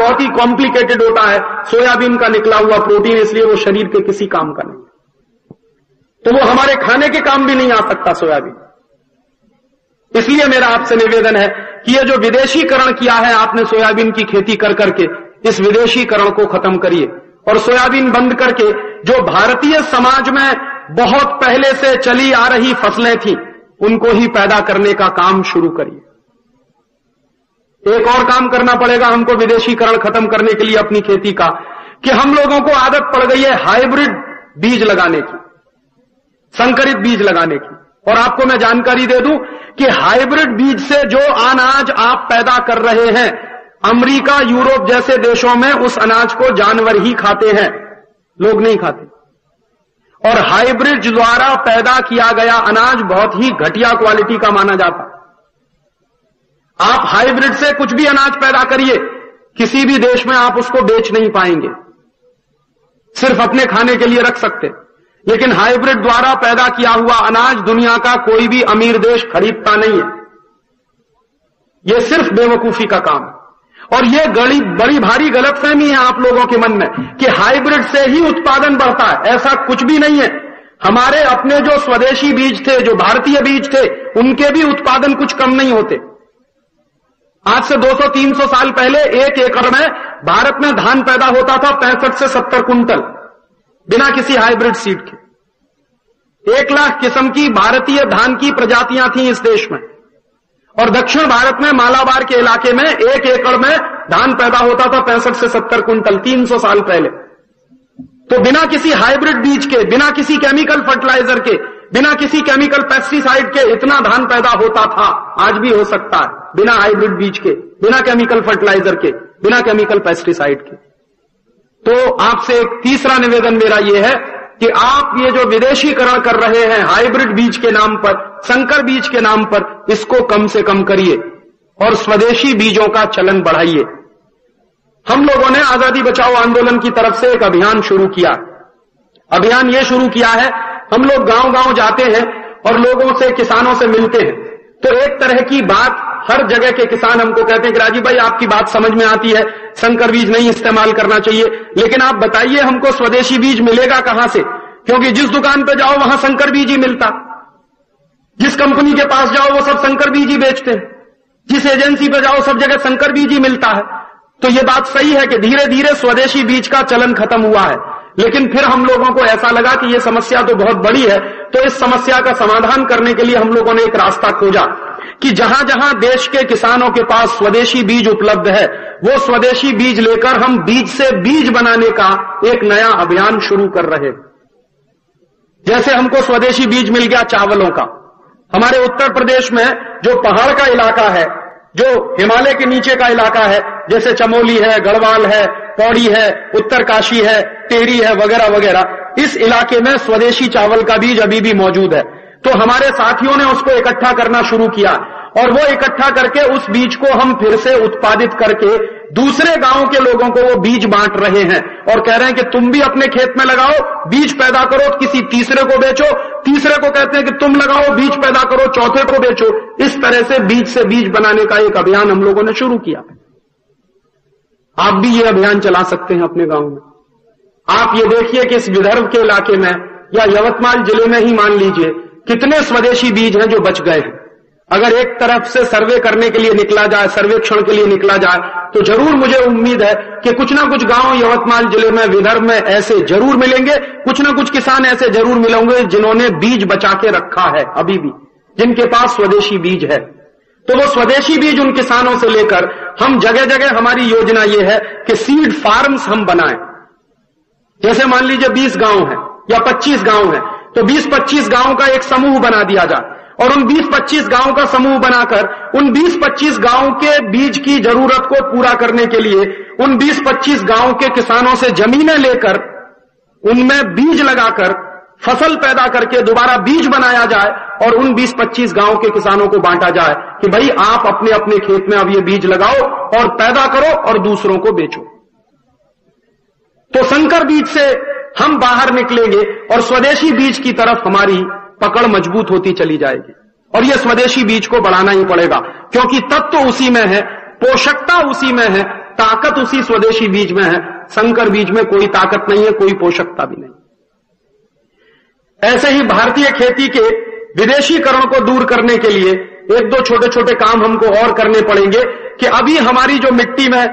बहुत ही कॉम्प्लिकेटेड होता है, सोयाबीन का निकला हुआ प्रोटीन, इसलिए वो शरीर के किसी काम का नहीं, तो वो हमारे खाने के काम भी नहीं आ सकता सोयाबीन। इसलिए मेरा आपसे निवेदन है कि ये जो विदेशीकरण किया है आपने सोयाबीन की खेती कर करके, इस विदेशीकरण को खत्म करिए और सोयाबीन बंद करके जो भारतीय समाज में बहुत पहले से चली आ रही फसलें थी उनको ही पैदा करने का काम शुरू करिए। एक और काम करना पड़ेगा हमको विदेशीकरण खत्म करने के लिए अपनी खेती का, कि हम लोगों को आदत पड़ गई है हाइब्रिड बीज लगाने की, संकरित बीज लगाने की। और आपको मैं जानकारी दे दूं कि हाइब्रिड बीज से जो अनाज आप पैदा कर रहे हैं, अमेरिका, यूरोप जैसे देशों में उस अनाज को जानवर ही खाते हैं, लोग नहीं खाते। और हाइब्रिड द्वारा पैदा किया गया अनाज बहुत ही घटिया क्वालिटी का माना जाता। आप हाइब्रिड से कुछ भी अनाज पैदा करिए, किसी भी देश में आप उसको बेच नहीं पाएंगे, सिर्फ अपने खाने के लिए रख सकते। लेकिन हाइब्रिड द्वारा पैदा किया हुआ अनाज दुनिया का कोई भी अमीर देश खरीदता नहीं है। यह सिर्फ बेवकूफी का काम है। और यह बड़ी भारी गलतफहमी है आप लोगों के मन में कि हाइब्रिड से ही उत्पादन बढ़ता है। ऐसा कुछ भी नहीं है। हमारे अपने जो स्वदेशी बीज थे, जो भारतीय बीज थे, उनके भी उत्पादन कुछ कम नहीं होते। आज से 200-300 साल पहले 1 एकड़ में भारत में धान पैदा होता था 65 से 70 कुंटल, बिना किसी हाइब्रिड सीड के। 1 लाख किस्म की भारतीय धान की प्रजातियां थी इस देश में। और दक्षिण भारत में मालाबार के इलाके में 1 एकड़ में धान पैदा होता था 65 से 70 कुंटल 300 साल पहले। तो बिना किसी हाइब्रिड बीज के, बिना किसी केमिकल फर्टिलाइजर के, बिना किसी केमिकल पेस्टिसाइड के इतना धान पैदा होता था। आज भी हो सकता है बिना हाइब्रिड बीज के, बिना केमिकल फर्टिलाइजर के, बिना केमिकल पेस्टिसाइड के। तो आपसे एक तीसरा निवेदन मेरा यह है कि आप ये जो विदेशीकरण कर रहे हैं हाइब्रिड बीज के नाम पर, संकर बीज के नाम पर, इसको कम से कम करिए और स्वदेशी बीजों का चलन बढ़ाइए। हम लोगों ने आजादी बचाओ आंदोलन की तरफ से एक अभियान शुरू किया। अभियान ये शुरू किया है, हम लोग गांव-गांव जाते हैं और लोगों से, किसानों से मिलते हैं। तो एक तरह की बात हर जगह के किसान हमको कहते हैं कि राजीव भाई आपकी बात समझ में आती है, संकर बीज नहीं इस्तेमाल करना चाहिए, लेकिन आप बताइए हमको स्वदेशी बीज मिलेगा कहां से? क्योंकि जिस दुकान पे जाओ वहां संकर बीज ही मिलता, जिस कंपनी के पास जाओ वो सब संकर बीज ही बेचते हैं, जिस एजेंसी पे जाओ सब जगह संकर बीज ही मिलता है। तो ये बात सही है कि धीरे धीरे स्वदेशी बीज का चलन खत्म हुआ है। लेकिन फिर हम लोगों को ऐसा लगा कि ये समस्या तो बहुत बड़ी है, तो इस समस्या का समाधान करने के लिए हम लोगों ने एक रास्ता खोजा कि जहां जहां देश के किसानों के पास स्वदेशी बीज उपलब्ध है, वो स्वदेशी बीज लेकर हम बीज से बीज बनाने का एक नया अभियान शुरू कर रहे हैं। जैसे हमको स्वदेशी बीज मिल गया चावलों का। हमारे उत्तर प्रदेश में जो पहाड़ का इलाका है, जो हिमालय के नीचे का इलाका है, जैसे चमोली है, गढ़वाल है, पौड़ी है, उत्तरकाशी है, टेहरी है, वगैरह वगैरह, इस इलाके में स्वदेशी चावल का बीज अभी भी मौजूद है। तो हमारे साथियों ने उसको इकट्ठा करना शुरू किया और वो इकट्ठा करके उस बीज को हम फिर से उत्पादित करके दूसरे गांव के लोगों को वो बीज बांट रहे हैं और कह रहे हैं कि तुम भी अपने खेत में लगाओ, बीज पैदा करो, किसी तीसरे को बेचो, तीसरे को कहते हैं कि तुम लगाओ, बीज पैदा करो, चौथे को बेचो। इस तरह से बीज बनाने का एक अभियान हम लोगों ने शुरू किया। आप भी ये अभियान चला सकते हैं अपने गांव में। आप ये देखिए कि इस विदर्भ के इलाके में या यवतमाल जिले में ही मान लीजिए कितने स्वदेशी बीज हैं जो बच गए हैं। अगर एक तरफ से सर्वे करने के लिए निकला जाए, सर्वेक्षण के लिए निकला जाए, तो जरूर मुझे उम्मीद है कि कुछ ना कुछ गांव यवतमाल जिले में, विदर्भ में ऐसे जरूर मिलेंगे, कुछ ना कुछ किसान ऐसे जरूर मिलेंगे जिन्होंने बीज बचा के रखा है अभी भी, जिनके पास स्वदेशी बीज है। तो वो स्वदेशी बीज उन किसानों से लेकर हम जगह जगह, हमारी योजना ये है कि सीड फार्म्स हम बनाएं। जैसे मान लीजिए 20 गांव है या 25 गांव है, तो 20-25 गांव का एक समूह बना दिया जाए और उन 20-25 गांव का समूह बनाकर उन 20-25 गांव के बीज की जरूरत को पूरा करने के लिए उन 20-25 गांव के किसानों से जमीनें लेकर उनमें बीज लगाकर फसल पैदा करके दोबारा बीज बनाया जाए और उन 20-25 गांव के किसानों को बांटा जाए कि भाई आप अपने अपने खेत में अब ये बीज लगाओ और पैदा करो और दूसरों को बेचो। तो संकर बीज से हम बाहर निकलेंगे और स्वदेशी बीज की तरफ हमारी पकड़ मजबूत होती चली जाएगी। और यह स्वदेशी बीज को बढ़ाना ही पड़ेगा, क्योंकि तत्व उसी में है, पोषकता उसी में है, ताकत उसी स्वदेशी बीज में है। संकर बीज में कोई ताकत नहीं है, कोई पोषकता भी नहीं। ऐसे ही भारतीय खेती के विदेशीकरण को दूर करने के लिए एक दो छोटे छोटे काम हमको और करने पड़ेंगे कि अभी हमारी जो मिट्टी में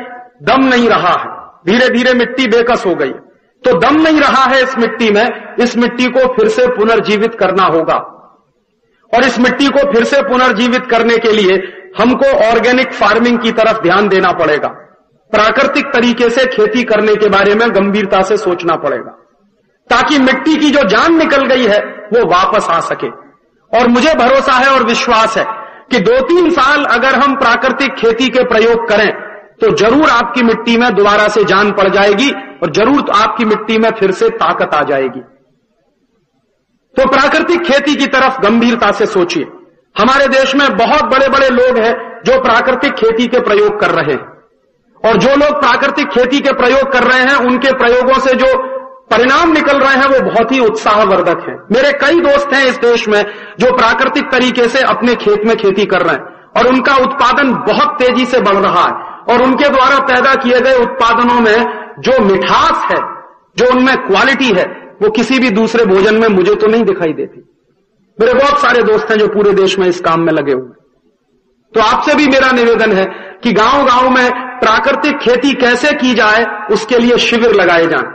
दम नहीं रहा है, धीरे धीरे मिट्टी बेकस हो गई, तो दम नहीं रहा है इस मिट्टी में, इस मिट्टी को फिर से पुनर्जीवित करना होगा। और इस मिट्टी को फिर से पुनर्जीवित करने के लिए हमको ऑर्गेनिक फार्मिंग की तरफ ध्यान देना पड़ेगा। प्राकृतिक तरीके से खेती करने के बारे में गंभीरता से सोचना पड़ेगा, ताकि मिट्टी की जो जान निकल गई है वो वापस आ सके। और मुझे भरोसा है और विश्वास है कि 2-3 साल अगर हम प्राकृतिक खेती के प्रयोग करें तो जरूर आपकी मिट्टी में दोबारा से जान पड़ जाएगी और जरूर आपकी मिट्टी में फिर से ताकत आ जाएगी। तो प्राकृतिक खेती की तरफ गंभीरता से सोचिए। हमारे देश में बहुत बड़े बड़े लोग हैं जो प्राकृतिक खेती के प्रयोग कर रहे हैं, और जो लोग प्राकृतिक खेती के प्रयोग कर रहे हैं उनके प्रयोगों से जो परिणाम निकल रहे हैं वो बहुत ही उत्साहवर्धक हैं। मेरे कई दोस्त हैं इस देश में जो प्राकृतिक तरीके से अपने खेत में खेती कर रहे हैं और उनका उत्पादन बहुत तेजी से बढ़ रहा है, और उनके द्वारा पैदा किए गए उत्पादनों में जो मिठास है, जो उनमें क्वालिटी है, वो किसी भी दूसरे भोजन में मुझे तो नहीं दिखाई देती। मेरे बहुत सारे दोस्त हैं जो पूरे देश में इस काम में लगे हुए। तो आपसे भी मेरा निवेदन है कि गांव गांव में प्राकृतिक खेती कैसे की जाए उसके लिए शिविर लगाए जाएं।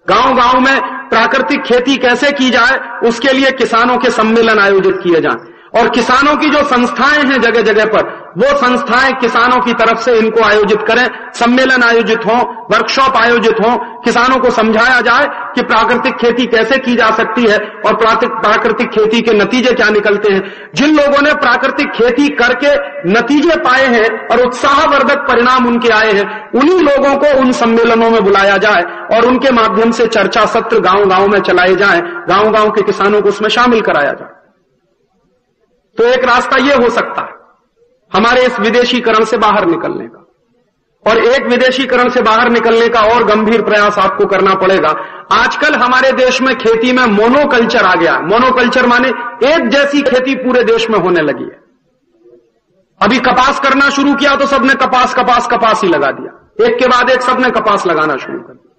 गांव गांव में प्राकृतिक खेती कैसे की जाए उसके लिए किसानों के सम्मेलन आयोजित किए जाएं, और किसानों की जो संस्थाएं हैं जगह जगह पर, वो संस्थाएं किसानों की तरफ से इनको आयोजित करें, सम्मेलन आयोजित हों, वर्कशॉप आयोजित हों, किसानों को समझाया जाए कि प्राकृतिक खेती कैसे की जा सकती है और प्राकृतिक खेती के नतीजे क्या निकलते हैं। जिन लोगों ने प्राकृतिक खेती करके नतीजे पाए हैं और उत्साहवर्धक परिणाम उनके आए हैं, उन्हीं लोगों को उन सम्मेलनों में बुलाया जाए और उनके माध्यम से चर्चा सत्र गांव गांव में चलाए जाएं, गांव गांव के किसानों को उसमें शामिल कराया जाए। तो एक रास्ता यह हो सकता है हमारे इस विदेशीकरण से बाहर निकलने का, और एक विदेशीकरण से बाहर निकलने का और गंभीर प्रयास आपको करना पड़ेगा। आजकल हमारे देश में खेती में मोनोकल्चर आ गया। मोनोकल्चर माने एक जैसी खेती पूरे देश में होने लगी है। अभी कपास करना शुरू किया तो सबने कपास कपास कपास ही लगा दिया, एक के बाद एक सबने कपास लगाना शुरू कर दिया।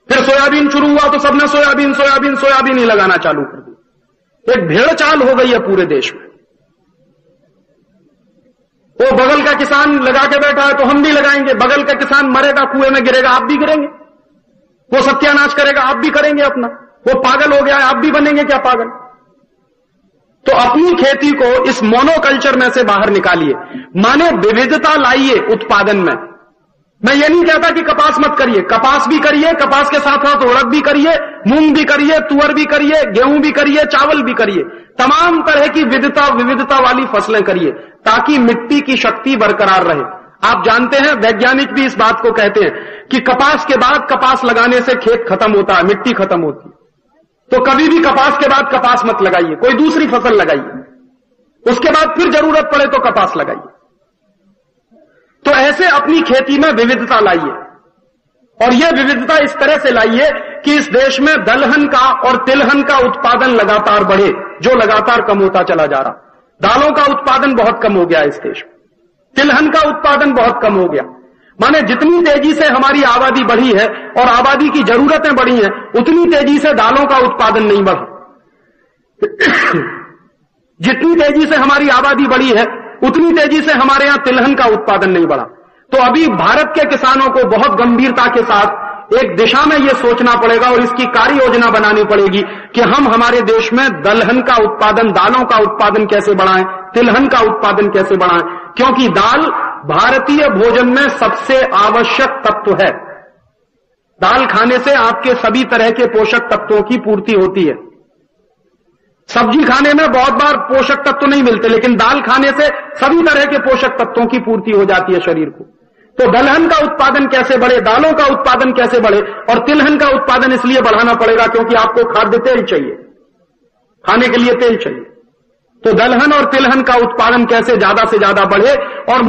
फिर सोयाबीन शुरू हुआ तो सबने सोयाबीन सोयाबीन सोयाबीन ही लगाना चालू कर दिया। एक भेड़ चाल हो गई है पूरे देश में। वो बगल का किसान लगा के बैठा है तो हम भी लगाएंगे, बगल का किसान मरेगा, कुएं में गिरेगा, आप भी गिरेंगे। वो सत्यानाश करेगा, आप भी करेंगे अपना। वो पागल हो गया है, आप भी बनेंगे क्या पागल? तो अपनी खेती को इस मोनोकल्चर में से बाहर निकालिए, माने विविधता लाइए उत्पादन में। मैं ये नहीं कहता कि कपास मत करिए, कपास भी करिए, कपास के साथ साथ उड़द भी करिए, मूंग भी करिए, तुअर भी करिए, गेहूं भी करिए, चावल भी करिए, तमाम तरह की विविधता वाली फसलें करिए ताकि मिट्टी की शक्ति बरकरार रहे। आप जानते हैं, वैज्ञानिक भी इस बात को कहते हैं कि कपास के बाद कपास लगाने से खेत खत्म होता है, मिट्टी खत्म होती है। तो कभी भी कपास के बाद कपास मत लगाइए, कोई दूसरी फसल लगाइए, उसके बाद फिर जरूरत पड़े तो कपास लगाइए। तो ऐसे अपनी खेती में विविधता लाइए, और यह विविधता इस तरह से लाइए कि इस देश में दलहन का और तिलहन का उत्पादन लगातार बढ़े, जो लगातार कम होता चला जा रहा। दालों का उत्पादन बहुत कम हो गया इस देश में, तिलहन का उत्पादन बहुत कम हो गया। माने जितनी तेजी से हमारी आबादी बढ़ी है और आबादी की जरूरतें बढ़ी हैं, उतनी तेजी से दालों का उत्पादन नहीं बढ़ा। जितनी तेजी से हमारी आबादी बढ़ी है उतनी तेजी से हमारे यहां तिलहन का उत्पादन नहीं बढ़ा। तो अभी भारत के किसानों को बहुत गंभीरता के साथ एक दिशा में यह सोचना पड़ेगा और इसकी कार्य योजना बनानी पड़ेगी कि हम हमारे देश में दलहन का उत्पादन, दालों का उत्पादन कैसे बढ़ाएं, तिलहन का उत्पादन कैसे बढ़ाएं, क्योंकि दाल भारतीय भोजन में सबसे आवश्यक तत्व है। दाल खाने से आपके सभी तरह के पोषक तत्वों की पूर्ति होती है। सब्जी खाने में बहुत बार पोषक तत्व नहीं मिलते, लेकिन दाल खाने से सभी तरह के पोषक तत्वों की पूर्ति हो जाती है शरीर को। तो दलहन का उत्पादन कैसे बढ़े, दालों का उत्पादन कैसे बढ़े, और तिलहन का उत्पादन इसलिए बढ़ाना पड़ेगा क्योंकि आपको खाद्य तेल चाहिए, खाने के लिए तेल चाहिए। तो दलहन और तिलहन का उत्पादन कैसे ज्यादा से ज्यादा बढ़े और